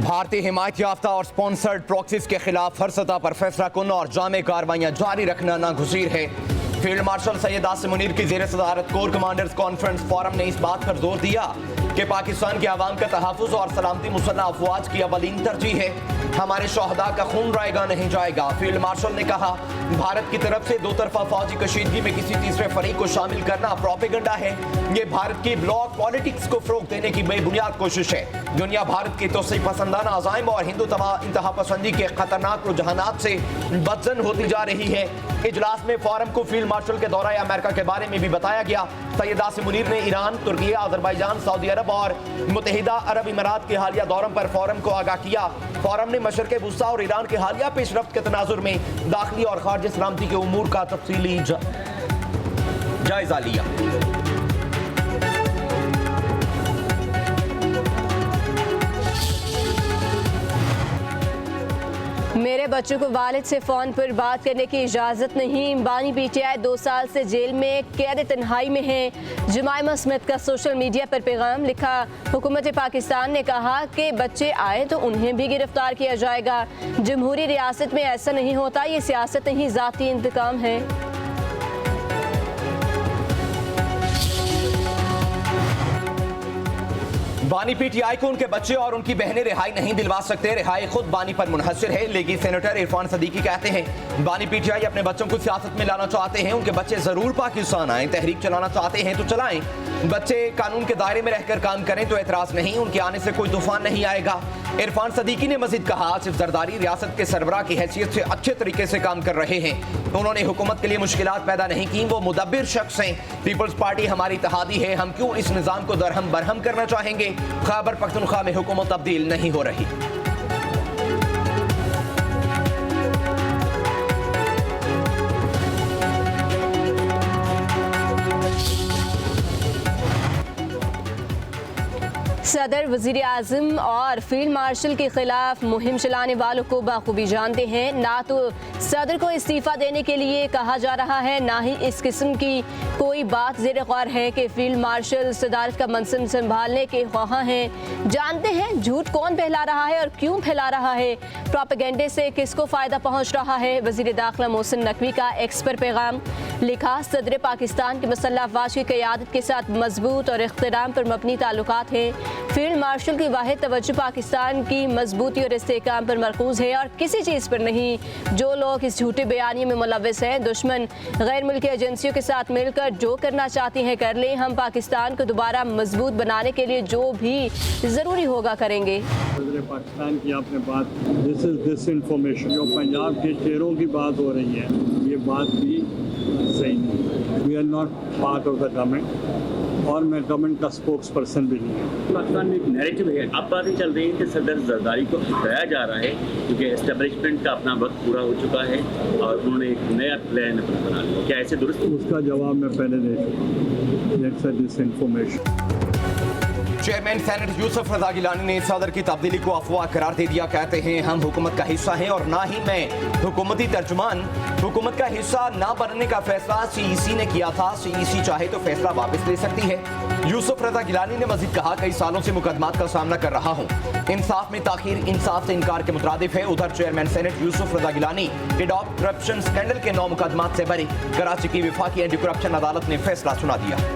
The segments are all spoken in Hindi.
भारतीय हिमायत याफ्ता और स्पॉन्सर्ड प्रॉक्सीज के खिलाफ हर सतह पर फैसला कुन और जामे कार्रवाइयां जारी रखना नागुज़ीर है। फील्ड मार्शल सैयद आसिम मुनीर की ज़ेर सदारत कोर कमांडर्स कॉन्फ्रेंस फोरम ने इस बात पर जोर दिया कि पाकिस्तान के अवाम का तहफ़्फ़ुज़ और सलामती मुसल्लह अफ़वाज की अवलीन तरजीह है। हमारे शहदा का खून रायगा नहीं जाएगा। फील्ड मार्शल ने कहा, भारत की तरफ से दो तरफा फौजी कशीदगी में किसी तीसरे फरीक को शामिल करना प्रोपेगेंडा है। ये भारत की ब्लॉक पॉलिटिक्स को फ़रोग़ देने की बेबुनियाद कोशिश है। दुनिया भारत की तोसी पसंदाना अज़ाइम और हिंदू इंतहा पसंदी के खतरनाक रुझानात से बदजन होती जा रही है। इजलास में फोरम को फील्ड मार्शल के दौरा अमेरिका के बारे में भी बताया गया। सैयद आसिम मुनीर ने ईरान, तुर्की, अज़रबैजान, सऊदी अरब और मुत्तहिदा अरब इमारात के हालिया दौरों पर फोरम को आगाह किया। फोरम ने मशरक़ वुस्ता और ईरान के हालिया पेशरफ्त के तनाजुर में दाखिली और खारजी सलामती के उमूर का तफसीली जायजा लिया। मेरे बच्चों को वालिद से फ़ोन पर बात करने की इजाज़त नहीं। बानी पीटीआई 2 साल से जेल में कैद तन्हाई में हैं। जुमाइमा स्मिथ का सोशल मीडिया पर पैगाम लिखा। हुकूमत पाकिस्तान ने कहा कि बच्चे आए तो उन्हें भी गिरफ्तार किया जाएगा। जमहूरी रियासत में ऐसा नहीं होता, ये सियासत नहीं, ज़ाती इंतकाम है। बानी पीटीआई को उनके बच्चे और उनकी बहनें रिहाई नहीं दिलवा सकते। रिहाई खुद बानी पर मुनहसर है। लीगी सेनेटर इरफान सदीकी कहते हैं, बानी पीटीआई अपने बच्चों को सियासत में लाना चाहते हैं। उनके बच्चे जरूर पाकिस्तान आए। तहरीक चलाना चाहते हैं तो चलाएं। बच्चे कानून के दायरे में रहकर काम करें तो एतराज नहीं। उनके आने से कोई तूफान नहीं आएगा। इरफान सदीकी ने मजीद कहा, आसिफ जरदारी रियासत के सरबराह की हैसियत से अच्छे तरीके से काम कर रहे हैं। उन्होंने हुकूमत के लिए मुश्किलात पैदा नहीं की। वो मुदब्बिर शख्स हैं। पीपल्स पार्टी हमारी इत्तेहादी है। हम क्यों इस निज़ाम को दरहम बरहम करना चाहेंगे। खैबर पख्तूनख्वा में हुकूमत तब्दील नहीं हो रही। सदर, वज़ीर आज़म और फील्ड मार्शल के खिलाफ मुहिम चलाने वालों को बाखूबी जानते हैं। ना तो सदर को इस्तीफ़ा देने के लिए कहा जा रहा है, ना ही इस किस्म की कोई बात ज़ेर गौर है कि फील्ड मार्शल सदारत का मनसब संभालने के ख्वाह हैं। जानते हैं झूठ कौन फैला रहा है और क्यों फैला रहा है, प्रोपेगेंडे से किसको फ़ायदा पहुँच रहा है। वज़ीर दाखिला मोहसिन नकवी का एक्स पर पैगाम लिखा, सदर पाकिस्तान के मुसल्लह अफ़वाज की क़यादत के साथ मजबूत और इख्तिराम पर मबनी ताल्लुकात हैं। फील्ड मार्शल की वाहिद तवज्जो पाकिस्तान की मजबूती और इस्तेहकाम पर मरकूज़ है और किसी चीज़ पर नहीं। जो लोग इस झूठे बयानी में मुलव्वस हैं, दुश्मन गैर मुल्की एजेंसियों के साथ मिलकर जो करना चाहती हैं कर लें। हम पाकिस्तान को दोबारा मजबूत बनाने के लिए जो भी ज़रूरी होगा करेंगे। पाकिस्तान की आपने बात, दिस इज डिसइंफॉर्मेशन। जो पंजाब के शेरों की बात हो रही है, ये बात भी सही नहीं। We are not part of the government और मैं गवर्नमेंट का स्पोक्स पर्सन भी नहीं हूँ। पाकिस्तान में एक नैरेटिव है, अब बातें चल रही है कि सदर जरदारी को हटाया जा रहा है क्योंकि एस्टेब्लिशमेंट का अपना वक्त पूरा हो चुका है और उन्होंने एक नया प्लान अपना बना लिया। क्या ऐसे दुरुस्त? उसका जवाब मैं पहले दे चुका हूँ। This information. Chairman senate Yusuf Raza Gilani ने सदर की तब्दीली को अफवाह करार दे दिया। कहते हैं, हम हुकूमत का हिस्सा हैं और ना ही मैं हुकूमती तर्जुमान। हुकूमत का हिस्सा ना बनने का फैसला सीईसी ने किया था। सीईसी चाहे तो फैसला वापस ले सकती है। यूसुफ रजा गिलानी ने मजीद कहा, कई सालों से मुकदमात का सामना कर रहा हूँ। इंसाफ में ताखीर इंसाफ से इनकार के मुतरादिफ है। उधर chairman senate Yusuf Raza Gilani adopt corruption scandal के 9 मुकदमात से बरी। कराची की वफाकी एंटी करप्शन अदालत ने फैसला सुना दिया।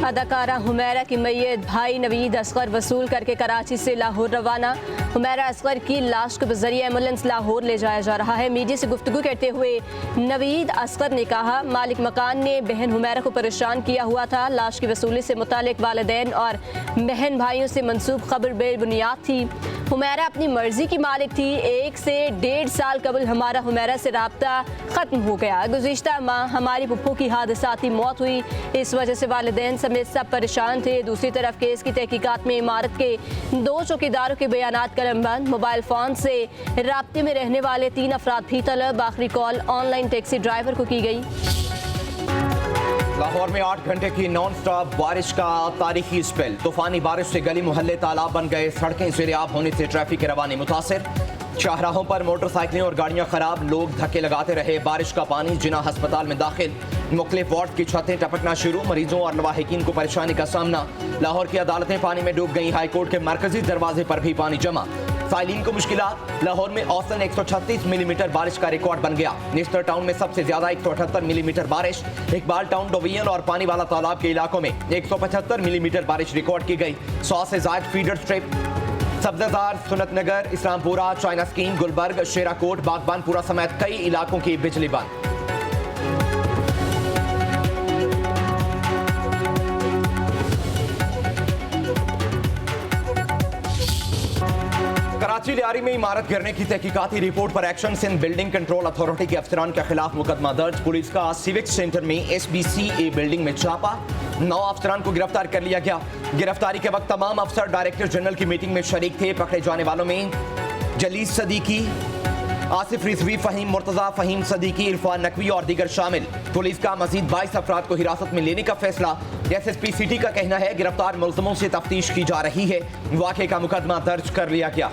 अदाकारा हुमैरा की मैयत भाई नवीद असगर वसूल करके कराची से लाहौर रवाना। हुमैरा असगर की लाश को बजरिया एम्बुलेंस लाहौर ले जाया जा रहा है। मीडिया से गुफ्तगू करते हुए नवीद असगर ने कहा, मालिक मकान ने बहन हुमैरा को परेशान किया हुआ था। लाश की वसूली से मुतालिक वालिदैन और बहन भाइयों से मंसूब खबर बेबुनियाद थी। हुमैरा अपनी मर्जी की मालिक थी। 1 से 1.5 साल कबल हमारा हुमैरा से राब्ता ख़त्म हो गया। गुज़िश्ता माह हमारी पुप्पो की हादसाती मौत हुई। इस वजह से वालिदैन समेत सब परेशान थे। दूसरी तरफ केस की तहकीकात में इमारत के 2 चौकीदारों के बयानात कलमबंद। मोबाइल फ़ोन से राब्ते में रहने वाले 3 अफराद भी तलब। आखिरी कॉल ऑनलाइन टैक्सी ड्राइवर को की गई। लाहौर में 8 घंटे की नॉन स्टॉप बारिश का तारीखी स्पेल। तूफानी बारिश से गली मोहल्ले तालाब बन गए। सड़कें ज़ेर-ए-आब होने से ट्रैफिक की रवानी मुतासिर। शाहराहों पर मोटरसाइकिलें और गाड़ियां खराब। लोग धक्के लगाते रहे। बारिश का पानी जिना अस्पताल में दाखिल। मुख्तलिफ वार्ड की छतें टपकना शुरू, मरीजों और लवाहिकीन को परेशानी का सामना। लाहौर की अदालतें पानी में डूब गई, हाईकोर्ट के मरकजी दरवाजे पर भी पानी जमा। साइलिन को मुश्किलात, लाहौर में औसतन 136 मिलीमीटर बारिश का रिकॉर्ड बन गया। नेशनल टाउन में सबसे ज्यादा 178 मिलीमीटर बारिश, इकबाल टाउन, डोवियन और पानी वाला तालाब के इलाकों में 175 मिलीमीटर बारिश रिकॉर्ड की गई। 100 से ज्यादा फीडर स्ट्रिप सब्जादार, सुन्नत नगर, इस्लामपुरा, चाइना स्कीम, गुलबर्ग, शेराकोट, बागबानपुरा समेत कई इलाकों की बिजली बंद। कराची लियारी में इमारत गिरने की तहकीकाती रिपोर्ट पर action. Sindh building control authority के अफसरान के खिलाफ मुकदमा दर्ज। पुलिस का सिविक सेंटर में SBCA बिल्डिंग में छापा, 9 अफसरान को गिरफ्तार कर लिया गया। गिरफ्तारी के वक्त तमाम अफसर डायरेक्टर जनरल की मीटिंग में शरीक थे। पकड़े जाने वालों में जलीस सदीकी, आसिफ रिजवी, फहीम मुर्तजा, फहीम सदीकी, इरफान नकवी और दीगर शामिल। पुलिस का मजीद 22 अफराद को हिरासत में लेने का फैसला। SSP सिटी का कहना है गिरफ्तार मुलजमों से तफ्तीश की जा रही है। वाक़े का मुकदमा दर्ज कर लिया गया।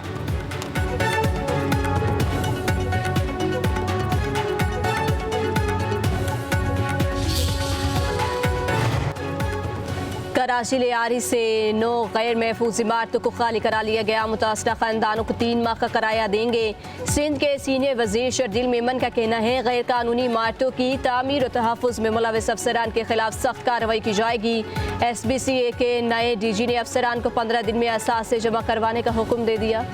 कराची लियारी से 9 गैर महफूज इमारतों को खाली करा लिया गया। मुतासरा खानदानों को 3 माह का किराया देंगे। सिंध के सीनियर वजीर शर्जील मेमन का कहना है गैर कानूनी इमारतों की तामीर और तहफ़्फ़ुज़ में मुलव्वस अफसरान के खिलाफ सख्त कार्रवाई की जाएगी। SBCA के नए DG ने अफसरान को 15 दिन में असासे जमा करवाने का हुक्म दे दिया।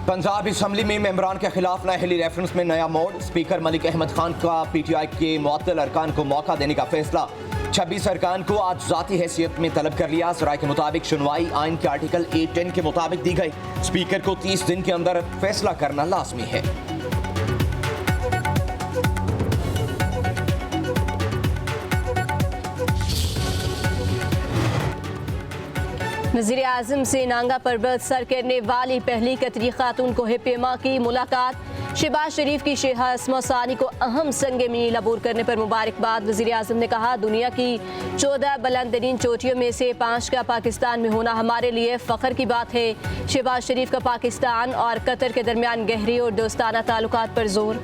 पंजाब असम्बली में मेंबरान के खिलाफ नाअहली रेफरेंस में नया मोड़। स्पीकर मलिक अहमद खान का PTI के मुअत्तल अरकान को मौका देने का फैसला। 26 अरकान को आज ज़ाती हैसियत में तलब कर लिया। ज़राए के मुताबिक सुनवाई आइन के आर्टिकल 810 के मुताबिक दी गई। स्पीकर को 30 दिन के अंदर फैसला करना लाजमी है। वज़ीर आज़म से नांगा पर्वत सर करने वाली पहली कतरी खातून को हिप्पीमा की मुलाकात। शहबाज शरीफ की शेहा अस्मा सानी को अहम संगे मील अबूर करने पर मुबारकबाद। वज़ीर आज़म ने कहा दुनिया की 14 बुलंद तरीन चोटियों में से 5 का पाकिस्तान में होना हमारे लिए फ़ख्र की बात है। शहबाज शरीफ का पाकिस्तान और कतर के दरमियान गहरी और दोस्ताना ताल्लुकात पर जोर।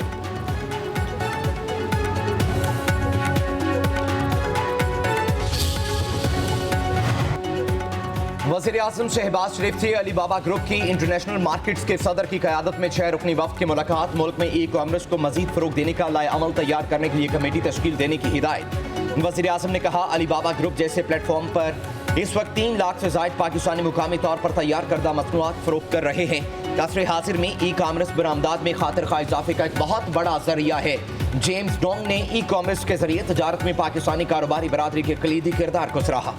वज़ीर आज़म शहबाज शरीफ से अली बाबा ग्रुप की इंटरनेशनल मार्केट्स के सदर की क़यादत में 6 रुकनी वफ़द की मुलाकात। मुल्क में ई-कॉमर्स को मज़ीद फ़रोग़ देने का लाए अमल तैयार करने के लिए कमेटी तश्कील देने की हिदायत। वज़ीर आज़म ने कहा अली बाबा ग्रुप जैसे प्लेटफॉर्म पर इस वक्त 3 लाख से ज़ायद पाकिस्तानी मुकामी तौर पर तैयार करदा मसनूआत फ़रोख्त कर रहे हैं। असर हाजिर में ई-कॉमर्स बरामदात में खातिर खा इजाफे का एक बहुत बड़ा ज़रिया है। जेम्स डोंग ने ई-कॉमर्स के ज़रिए तजारत में पाकिस्तानी कारोबारी बरादरी के कलीदी किरदार को सराहा।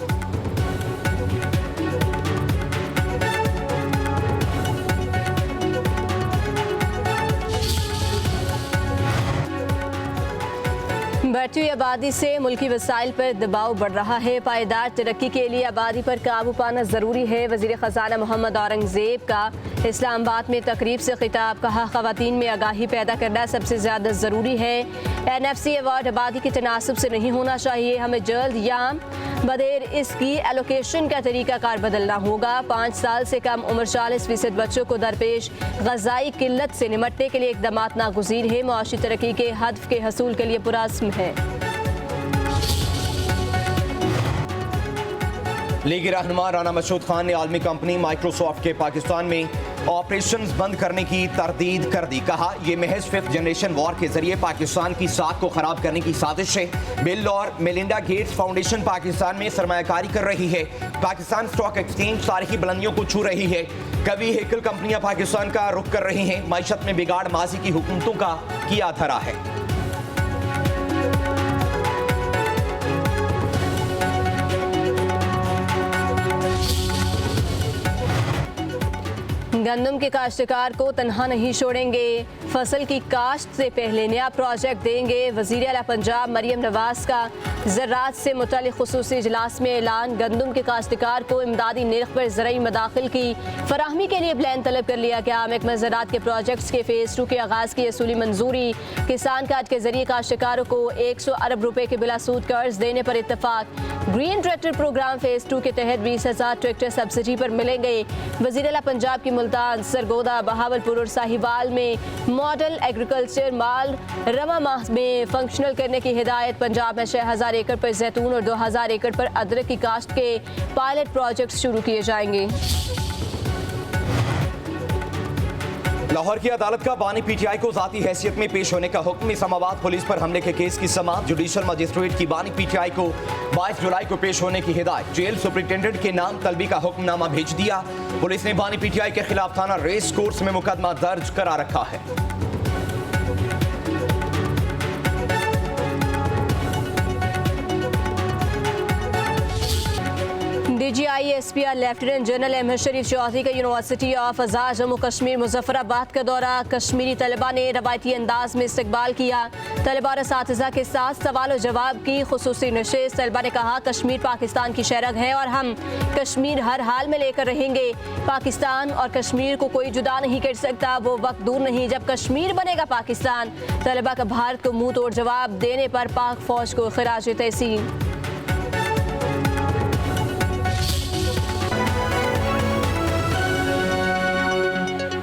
बढ़ती हुई आबादी से मुल्की वसाइल पर दबाव बढ़ रहा है। पायदार तरक्की के लिए आबादी पर काबू पाना ज़रूरी है। वज़ीर ख़जाना मोहम्मद औरंगज़ेब का इस्लामाबाद में तकरीब से खिताब। कहा ख़वातीन में आगाही पैदा करना सबसे ज़्यादा ज़रूरी है। NFC अवार्ड आबादी के तनासब से नहीं होना चाहिए। हमें जल्द या बदेर इसकी एलोकेशन का तरीक़ाकार बदलना होगा। 5 साल से कम उम्र 40% बच्चों को दरपेश ग़ज़ाई किल्लत से निमटने के लिए इक़दाम नागुज़ीर है। मुआशी तरक्की के हदफ के हसूल के लिए पुरअज़्म है। लीगी रहनुमा राना मसूद खान ने आलमी कंपनी माइक्रोसॉफ्ट के पाकिस्तान में ऑपरेशंस बंद करने की तरदीद कर दी। कहा यह महज 5th जनरेशन वॉर के जरिए पाकिस्तान की साख को खराब करने की साजिश है। बिल और मेलिंडा गेट्स फाउंडेशन पाकिस्तान में सरमायाकारी कर रही है। पाकिस्तान स्टॉक एक्सचेंज तारीखी बुलंदियों को छू रही है। कभी हेकल कंपनियां पाकिस्तान का रुख कर रही हैं। माइशत में बिगाड़ माजी की हुकूमतों का किया धरा है। गंदम के काश्तकार को तनहा नहीं छोड़ेंगे। फसल की काश्त से पहले नया प्रोजेक्ट देंगे। वज़ीर आला पंजाब मरियम नवाज का ज़राअत से मुतल्लिक़ खुसूसी इजलास में ऐलान। गंदम के काश्तकार को इमदादी निर्ख पर ज़रई मदाखिल की फराहमी के लिए प्लान तलब कर लिया गया। महकमा ज़राअत के प्रोजेक्ट्स के फ़ेज़ 2 के आगाज़ की असूली मंजूरी। किसान कार्ड के जरिए काश्तकारों को 100 अरब रुपए के बिला सूद कर्ज देने पर इत्तफाक। ग्रीन ट्रैक्टर प्रोग्राम फ़ेज़ 2 के तहत 20,000 ट्रैक्टर सब्सिडी पर मिलेंगे। वज़ीर आला पंजाब की सुल्तान, सरगोदा, बहावलपुर और साहिवाल में मॉडल एग्रीकल्चर माल रवा माह में फंक्शनल करने की हिदायत। पंजाब में 6000 एकड़ पर जैतून और 2000 एकड़ पर अदरक की काश्त के पायलट प्रोजेक्ट शुरू किए जाएंगे। लाहौर की अदालत का बानी पीटीआई को जाती हैसियत में पेश होने का हुक्म। इस्लामाबाद पुलिस पर हमले के केस की समाअत। जुडिशल मजिस्ट्रेट की बानी पीटीआई को 22 जुलाई को पेश होने की हिदायत। जेल सुपरिटेंडेंट के नाम तलबी का हुक्मनामा भेज दिया। पुलिस ने बानी पीटीआई के खिलाफ थाना रेस कोर्स में मुकदमा दर्ज करा रखा है। DGISPR लेफ्टिनेंट जनरल अहमद शरीफ चौधरी का यूनिवर्सिटी ऑफ आज़ाद जम्मू कश्मीर मुजफ्फराबाद का दौरा। कश्मीरी तलबा ने रवायती अंदाज में इस्तकबाल किया। तलबा और असातिज़ा के साथ सवाल और जवाब की खुसूसी नशिस्त। तलबा ने कहा कश्मीर पाकिस्तान की शरग है और हम कश्मीर हर हाल में लेकर रहेंगे। पाकिस्तान और कश्मीर को कोई जुदा नहीं कर सकता। वो वक्त दूर नहीं जब कश्मीर बनेगा पाकिस्तान। तलबा का भारत को मुंह तोड़ जवाब देने पर पाक फौज को खिराज तहसीन।